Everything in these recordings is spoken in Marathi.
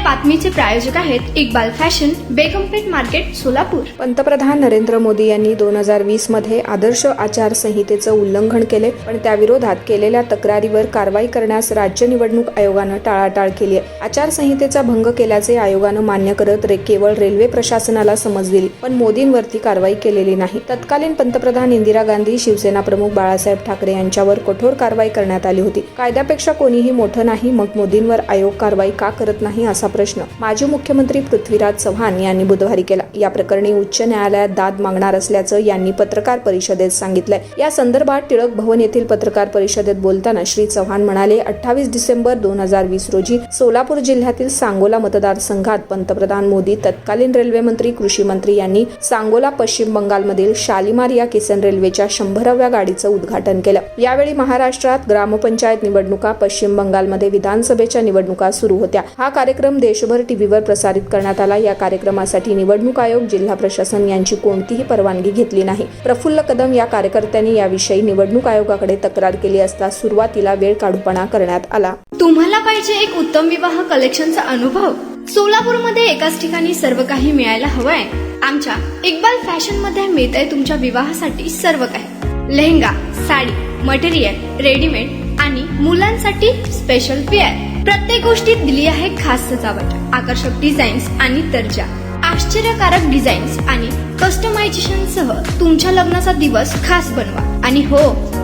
बातमीचे प्रायोजक आहेत इक्बाल फॅशन, बेगमपेठ मार्केट, सोलापूर। पंतप्रधान नरेंद्र मोदी यांनी 2020 मध्ये आदर्श आचारसंहितेचं उल्लंघन केले, पण त्याविरोधात केलेल्या तक्रारीवर कारवाई करण्यास राज्य निवडणूक आयोगानं टाळाटाळ केली आहे। आचारसंहितेचा भंग केल्याचे आयोगानं मान्य करत केवळ रेल्वे प्रशासनाला समज दिली, पण मोदींवरती कारवाई केलेली नाही। तत्कालीन पंतप्रधान इंदिरा गांधी, शिवसेना प्रमुख बाळासाहेब ठाकरे यांच्यावर कठोर कारवाई करण्यात आली होती। कायद्यापेक्षा कोणीही मोठं नाही, मग मोदींवर आयोग कारवाई का करत नाही असा प्रश्न माजी मुख्यमंत्री पृथ्वीराज चव्हाण यांनी बुधवारी केला। या प्रकरणी उच्च न्यायालयात दाद मागणार असल्याचं यांनी पत्रकार परिषदेत सांगितलंय। या संदर्भात टिळक भवन येथील पत्रकार परिषदेत बोलताना श्री चव्हाण म्हणाले, 28 डिसेंबर 2020 रोजी सोलापूर जिल्ह्यातील सांगोला मतदारसंघात पंतप्रधान मोदी, तत्कालीन रेल्वे मंत्री, कृषी मंत्री यांनी सांगोला पश्चिम बंगालमधील शालिमार या किसन रेल्वेच्या 100व्या गाडीचं उद्घाटन केलं। यावेळी महाराष्ट्रात ग्रामपंचायत निवडणुका, पश्चिम बंगालमध्ये विधानसभेच्या निवडणुका सुरू होत्या। हा कार्यक्रम देशभर टीव्हीवर प्रसारित करण्यात आला। या कार्यक्रमासाठी निवडणूक आयोग, जिल्हा प्रशासन यांची कोणतीही परवानगी घेतली नाही। प्रफुल्ल कदम या कार्यकर्त्यांनी याविषयी निवडणूक आयोगाकडे तक्रार केली असता सुरुवातीला वेळ काढूपणा करण्यात आला। तुम्हाला पाहिजे एक उत्तम विवाह कलेक्शनचा अनुभव? सोलापूरमध्ये एकाच ठिकाणी सर्व काही मिळायला हवंय? आमच्या इक्बाल फॅशन मध्ये मिळतंय तुमच्या विवाहासाठी सर्व काही। लेहंगा, साडी, मटेरियल, रेडीमेड आणि मुलांसाठी स्पेशल वेअर, प्रत्येक गोष्टीत दिली आहे खास सजावट, आकर्षक डिझाईन्स आणि दर्जा, आश्चर्यकारक डिझाईन्स आणि कस्टमायझेशन सह तुमच्या लग्नाचा दिवस खास बनवा। आणि हो,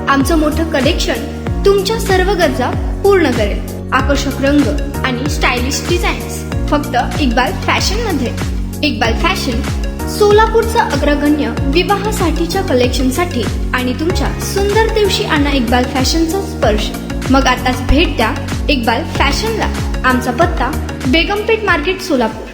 आमचं मोठं कलेक्शन तुमच्या सर्व गरजा पूर्ण करेल। आकर्षक रंग आणि स्टायलिश डिझाईन्स फक्त इक्बाल फॅशन मध्ये। इक्बाल फॅशन सोलापूरचा अग्रगण्य विवाहासाठीच्या कलेक्शनसाठी आणि तुमच्या सुंदर दिवशी आणा इक्बाल फॅशनचा स्पर्श। मग आताच भेट द्या इक्बाल फॅशनला। आमचा पत्ता बेगमपेठ मार्केट, सोलापूर।